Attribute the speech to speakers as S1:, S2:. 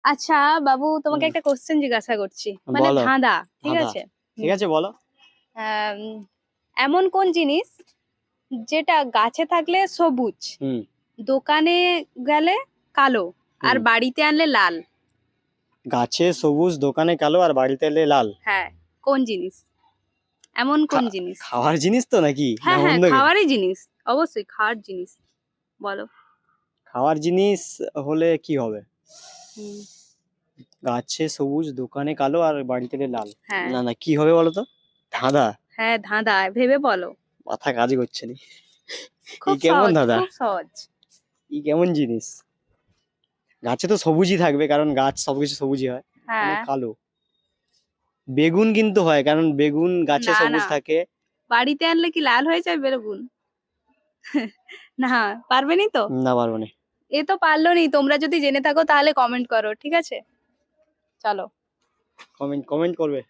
S1: আচ্ছা বাবু, তোমাকে
S2: হুম,
S1: একটা কোশ্চেন জিজ্ঞাসা করছি, মানে
S2: বলো।
S1: ধাঁধা, ঠিক
S2: ধাঁধা।
S1: আছে?
S2: ঠিক
S1: হুম।
S2: আছে, বলো।
S1: আম, এমন কোন জিনিস যেটা গাছে থাকলে সবুজ,
S2: হুম।
S1: দোকানে গেলে কালো, আর
S2: হুম।
S1: বাড়িতে আনলে লাল?
S2: গাছে সবুজ, দোকানে কালো, আর বাড়িতে এলে লাল।
S1: হ্যাঁ, কোন জিনিস? এমন কোন
S2: খা-
S1: জিনিস?
S2: খাওয়ার জিনিস তো নাকি, না
S1: হ্যাঁ হ্যাঁ,
S2: অন্য কিছু?
S1: খাওয়ারই জিনিস, অবশ্যই খাওয়ার জিনিস। বলো।
S2: খাওয়ার জিনিস হলে কি হবে?
S1: হুম।
S2: গাছে সবুজ, দোকানে কালো, আর বাড়িতে এলে লাল।
S1: হ্যাঁ।
S2: না না, কি হবে বলো তো? ধাঁধা।
S1: হ্যাঁ, ধাঁধা, ভেবে বলো।
S2: মাথা কাজ করছে না।
S1: খুব
S2: এই কেমন
S1: সহজ,
S2: ধাঁধা?
S1: খুব সহজ।
S2: এই কেমন জিনিস? গাছে তো সবুজই থাকবে, কারণ গাছ সবকিছু সবুজই হয়। মানে
S1: হ্যাঁ।
S2: কালো। বেগুন কিন্তু হয়, কারণ বেগুন গাছে
S1: না
S2: সবুজ
S1: না,
S2: থাকে।
S1: বাড়িতে আনলে কি লাল হয়ে যায় বেরোগুন? না, পারবেনি তো?
S2: না, পারবো না।
S1: এ তো পারলো নি। তোমরা যদি জেনে থাকো তাহলে কমেন্ট করো, ঠিক আছে? চলো।
S2: কমেন্ট কমেন্ট করবে।